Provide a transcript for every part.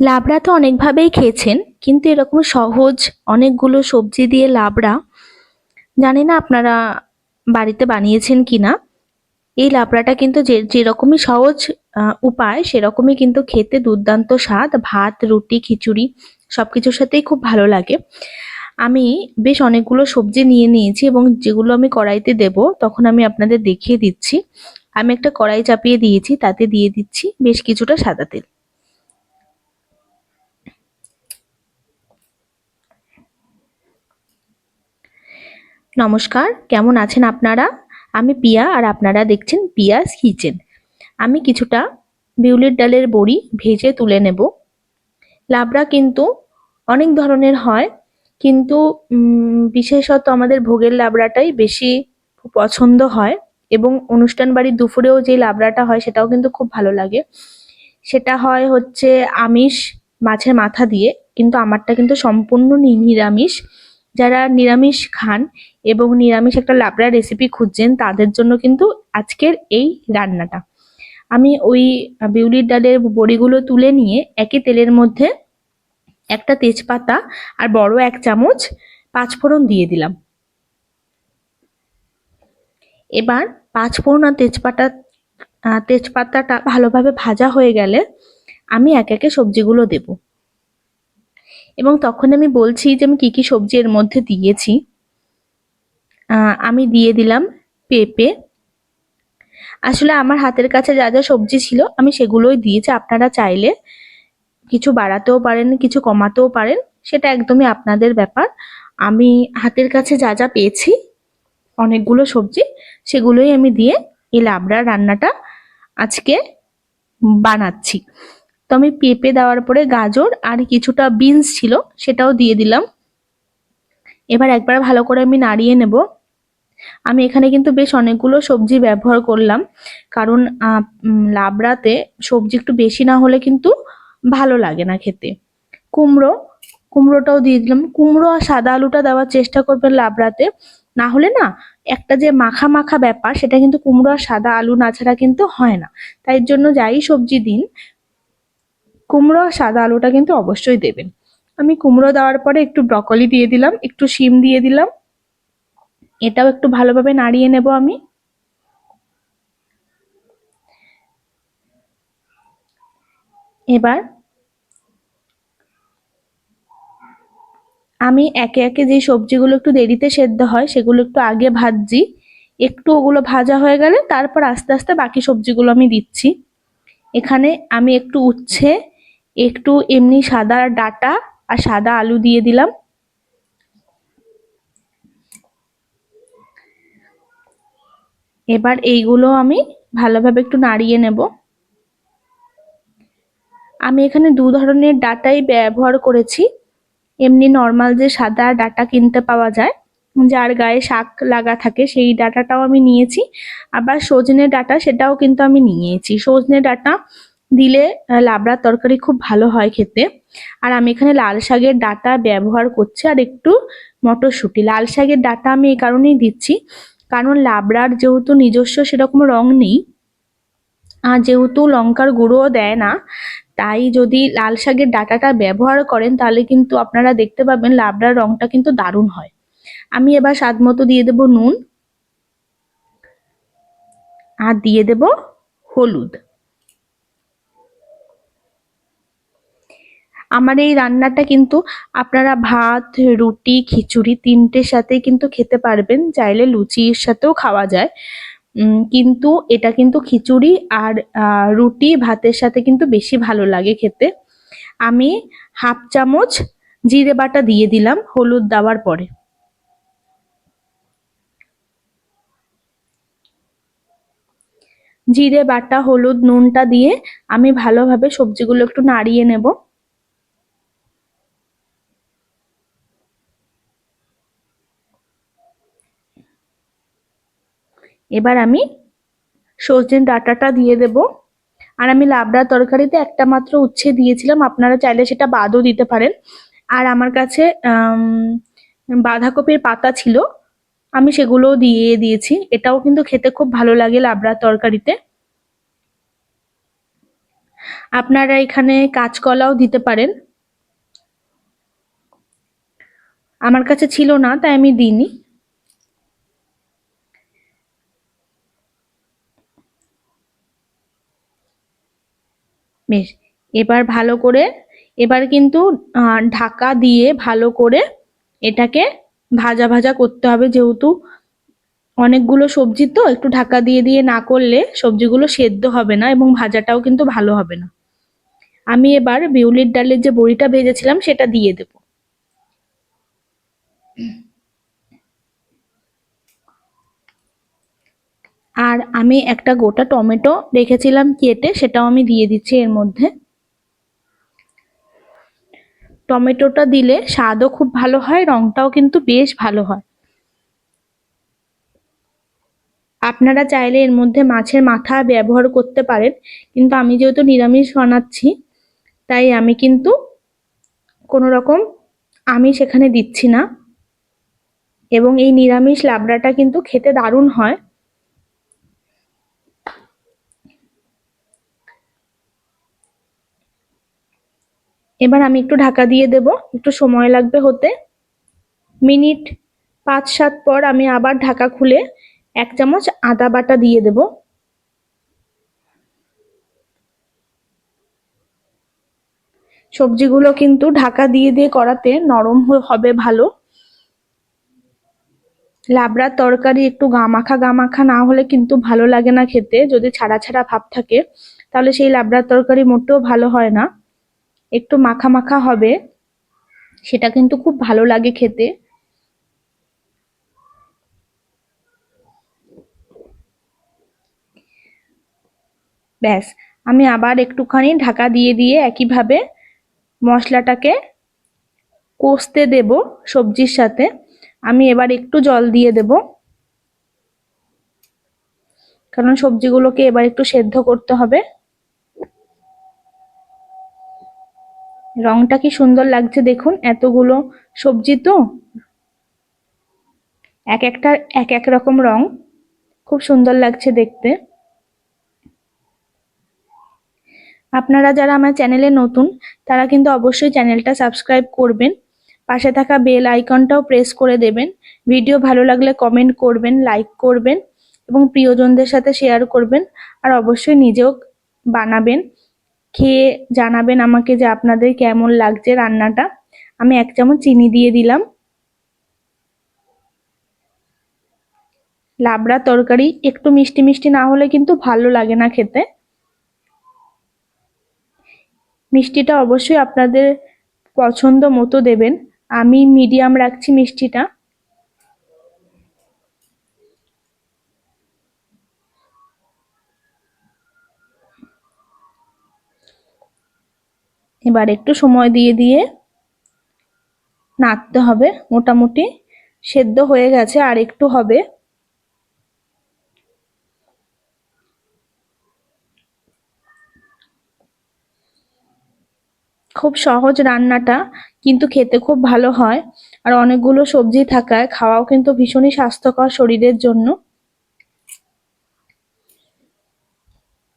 লাবড়া তো অনেকভাবেই খেয়েছেন, কিন্তু এরকম সহজ অনেকগুলো সবজি দিয়ে লাবড়া জানি না আপনারা বাড়িতে বানিয়েছেন কিনা। এই লাবড়াটা কিন্তু যেরকমই সহজ উপায়, সেরকমই কিন্তু খেতে দুর্দান্ত স্বাদ। ভাত, রুটি, খিচুড়ি সবকিছুর সাথেই খুব ভালো লাগে। আমি বেশ অনেকগুলো সবজি নিয়ে নিয়েছি এবং যেগুলো আমি কড়াইতে দেব তখন আমি আপনাদের দেখিয়ে দিচ্ছি। আমি একটা কড়াই চাপিয়ে দিয়েছি, তাতে দিয়ে দিচ্ছি বেশ কিছুটা সাদা তেল। নমস্কার, কেমন আছেন আপনারা? আমি পিয়া আর আপনারা দেখছেন পিয়াস কিচেন। আমি কিছুটা বিউলির ডালের বড়ি ভেজে তুলে নেব। লাবড়া কিন্তু অনেক ধরনের হয়, কিন্তু বিশেষত আমাদের ভোগের লাবড়াটাই বেশি পছন্দ হয় এবং অনুষ্ঠান বাড়ির দুপুরেও যে লাবড়াটা হয় সেটাও কিন্তু খুব ভালো লাগে। সেটা হয় হচ্ছে আমিষ মাছের মাথা দিয়ে, কিন্তু আমারটা কিন্তু সম্পূর্ণ নিরামিষ। যারা নিরামিষ খান এবং নিরামিষ একটা লাবড়া রেসিপি খুঁজছেন তাদের জন্য কিন্তু আজকের এই রান্নাটা। আমি ওই বিউলির ডালের বড়িগুলো তুলে নিয়ে একই তেলের মধ্যে একটা তেজপাতা আর বড় এক চামচ পাঁচফোড়ন দিয়ে দিলাম। এবার পাঁচফোড়ন আর তেজপাতাটা ভালোভাবে ভাজা হয়ে গেলে আমি একে একে সবজিগুলো দেব এবং তখন আমি বলছি যে আমি কি কি সবজি এর মধ্যে দিয়েছি। আমি দিয়ে দিলাম পেঁপে। আসলে আমার হাতের কাছে যা যা সবজি ছিল আমি সেগুলোই দিয়েছি। আপনারা চাইলে কিছু বাড়াতেও পারেন, কিছু কমাতেও পারেন, সেটা একদমই আপনাদের ব্যাপার। আমি হাতের কাছে যা যা পেয়েছি অনেকগুলো সবজি, সেগুলোই আমি দিয়ে এই লাবড়ার রান্নাটা আজকে বানাচ্ছি। তো আমি পেঁপে দেওয়ার পরে গাজর আর কিছুটা বিনস ছিল সেটাও দিয়ে দিলাম। এবার একবার ভালো করে আমি নাড়িয়ে নেব। আমি এখানে কিন্তু বেশ অনেকগুলো সবজি ব্যবহার করলাম, কারণ লাবড়াতে সবজি একটু বেশি না হলে কিন্তু ভালো লাগে না খেতে। কুমড়োটাও দিয়ে দিলাম। কুমড়ো আর সাদা আলুটা দেওয়ার চেষ্টা করবেন লাবড়াতে, না হলে না একটা যে মাখা মাখা ব্যাপার সেটা কিন্তু কুমড়ো আর সাদা আলু না ছাড়া কিন্তু হয় না। তাই জন্য যাই সবজি দিন কুমড়ো আর সাদা আলুটা কিন্তু অবশ্যই দেবেন। আমি কুমড়ো দেওয়ার পরে একটু ব্রকলি দিয়ে দিলাম, একটু শিম দিয়ে দিলাম। এটাও একটু ভালোভাবে নাড়িয়ে নেব আমি। এবার আমি একে একে যে সবজিগুলো একটু দেরিতে সেদ্ধ হয় সেগুলো একটু আগে ভাজছি। একটু ওগুলো ভাজা হয়ে গেলে তারপর আস্তে আস্তে বাকি সবজিগুলো আমি দিচ্ছি। এখানে আমি একটু উচ্ছে, একটু এমনি সাদা ডাঁটা আর সাদা আলু দিয়ে দিলাম। এবার এইগুলো আমি ভালোভাবে একটু নাড়িয়ে নেব। আমি এখানে দু ধরনের ডাঁটাই ব্যবহার করেছি। এমনি নর্মাল যে সাদা ডাঁটা কিনতে পাওয়া যায়, যার গায়ে শাক লাগা থাকে, সেই ডাঁটাটাও আমি নিয়েছি। আবার সজনে ডাঁটা সেটাও কিন্তু আমি নিয়েছি। সজনে ডাঁটা দিলে লাবড়ার তরকারি খুব ভালো হয় খেতে। আর আমি এখানে লাল শাকের ডাঁটা ব্যবহার করছি আর একটু মটরশুঁটি। লাল শাকের ডাঁটা আমি এই কারণেই দিচ্ছি, কারণ লাবড়ার যেহেতু নিজস্ব সেরকম রং নেই, আর যেহেতু লঙ্কার গুঁড়োও দেয় না, তাই যদি লাল শাকের ডাঁটাটা ব্যবহার করেন তাহলে কিন্তু আপনারা দেখতে পাবেন লাবড়ার রংটা কিন্তু দারুণ হয়। আমি এবার স্বাদ মতো দিয়ে দেব নুন আর দিয়ে দেব হলুদ। আমার এই রান্নাটা কিন্তু আপনারা ভাত, রুটি, খিচুড়ি তিনটের সাথেই কিন্তু খেতে পারবেন, চাইলে লুচির সাথেও খাওয়া যায়। কিন্তু এটা কিন্তু খিচুড়ি আর রুটি ভাতের সাথে কিন্তু বেশি ভালো লাগে খেতে। আমি হাফ চামচ জিরে বাটা দিয়ে দিলাম হলুদ দেওয়ার পরে। জিরে বাটা, হলুদ, নুনটা দিয়ে আমি ভালোভাবে সবজিগুলো একটু নাড়িয়ে নেব। এবার আমি সজনে ডাঁটাটা দিয়ে দেব। আর আমি লাবড়া তরকারিতে একটা মাত্র উচ্ছে দিয়েছিলাম, আপনারা চাইলে সেটা বাদও দিতে পারেন। আর আমার কাছে বাঁধাকপির পাতা ছিল, আমি সেগুলোও দিয়ে দিয়েছি। এটাও কিন্তু খেতে খুব ভালো লাগে লাবড়া তরকারিতে। আপনারা এখানে কাঁচকলাও দিতে পারেন, আমার কাছে ছিল না তাই আমি দিইনি। বেশ, এবার ভালো করে, এবার কিন্তু ঢাকা দিয়ে ভালো করে এটাকে ভাজা ভাজা করতে হবে, যেহেতু অনেকগুলো সবজি তো একটু ঢাকা দিয়ে দিয়ে না করলে সবজিগুলো সেদ্ধ হবে না এবং ভাজাটাও কিন্তু ভালো হবে না। আমি এবার বিউলির ডালের যে বড়িটা ভেজেছিলাম সেটা দিয়ে দেব। আর আমি একটা গোটা টমেটো রেখেছিলাম কেটে, সেটাও আমি দিয়ে দিচ্ছি এর মধ্যে। টমেটোটা দিলে স্বাদও খুব ভালো হয়, রংটাও কিন্তু বেশ ভালো হয়। আপনারা চাইলে এর মধ্যে মাছের মাথা ব্যবহার করতে পারেন, কিন্তু আমি যেহেতু নিরামিষ বানাচ্ছি তাই আমি কিন্তু কোনো রকম আমিষ এখানে দিচ্ছি না। এবং এই নিরামিষ লাবড়াটা কিন্তু খেতে দারুণ হয়। এবার আমি একটু ঢাকা দিয়ে দেব, একটু সময় লাগবে হতে। মিনিট 5-7 পর আমি আবার ঢাকা খুলে 1 চামচ আদা বাটা দিয়ে দেব। সবজিগুলো কিন্তু ঢাকা দিয়ে দিয়ে করাতে নরম হবে ভালো। লাবড়ার তরকারি একটু গা মাখা না হলে কিন্তু ভালো লাগে না খেতে। যদি ছাড়া ছাড়া ভাব থাকে তাহলে সেই লাবড়ার তরকারি মোটেও ভালো হয় না। একটু মাখা মাখা হবে, সেটা কিন্তু খুব ভালো লাগে খেতে। ব্যাস, আমি আবার একটুখানি ঢাকা দিয়ে দিয়ে একইভাবে মশলাটাকে কষতে দেব সবজির সাথে। আমি এবার একটু জল দিয়ে দেব, কারণ সবজিগুলোকে এবার একটু সেদ্ধ করতে হবে। রংটা কি সুন্দর লাগছে দেখুন, এতগুলো সবজি তো এক একটা এক এক রকম রং, খুব সুন্দর লাগছে দেখতে। আপনারা যারা আমার চ্যানেলে নতুন তারা কিন্তু অবশ্যই চ্যানেলটা সাবস্ক্রাইব করবেন, পাশে থাকা বেল আইকনটাও প্রেস করে দেবেন। ভিডিও ভালো লাগলে কমেন্ট করবেন, লাইক করবেন এবং প্রিয়জনদের সাথে শেয়ার করবেন। আর অবশ্যই নিজেও বানাবেন, খেয়ে জানাবেন আমাকে যে আপনাদের কেমন লাগছে রান্নাটা। আমি 1 চামচ চিনি দিয়ে দিলাম। লাবড়া তরকারি একটু মিষ্টি মিষ্টি না হলে কিন্তু ভালো লাগে না খেতে। মিষ্টিটা অবশ্যই আপনাদের পছন্দ মতো দেবেন, আমি মিডিয়াম রাখছি মিষ্টিটা। এবার একটু সময় দিয়ে দিয়ে নাড়তে হবে। মোটামুটি সেদ্ধ হয়ে গেছে, আর একটু হবে। খুব সহজ রান্নাটা, কিন্তু খেতে খুব ভালো হয়। আর অনেকগুলো সবজি থাকায় খাওয়াও কিন্তু ভীষণই স্বাস্থ্যকর শরীরের জন্য।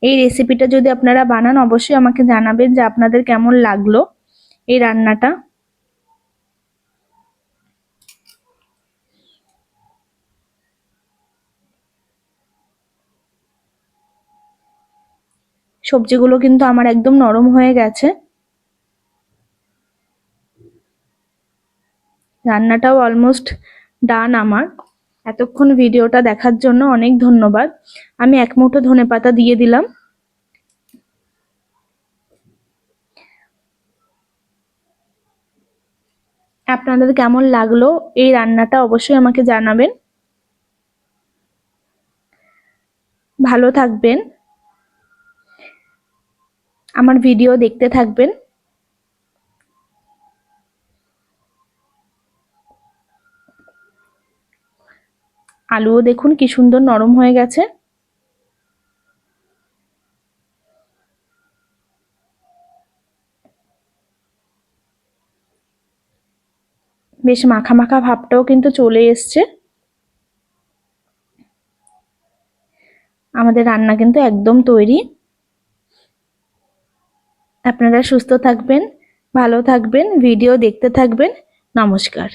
এই রেসিপিটা যদি আপনারা বানান অবশ্যই আমাকে জানাবেন যে আপনাদের কেমন লাগলো এই রান্নাটা। সবজিগুলো কিন্তু আমার একদম নরম হয়ে গেছে। রান্নাটাও অলমোস্ট ডান আমার। এতক্ষণ ভিডিওটা দেখার জন্য অনেক ধন্যবাদ। আমি 1 মুঠো ধনেপাতা দিয়ে দিলাম। আপনাদের কেমন লাগলো এই রান্নাটা অবশ্যই আমাকে জানাবেন। ভালো থাকবেন, আমার ভিডিও দেখতে থাকবেন। আলুও দেখুন কি সুন্দর নরম হয়ে গেছে। বেশ মাখা মাখা ভাবটাও কিন্তু চলে এসছে। আমাদের রান্না কিন্তু একদম তৈরি। আপনারা সুস্থ থাকবেন, ভালো থাকবেন, ভিডিও দেখতে থাকবেন। নমস্কার।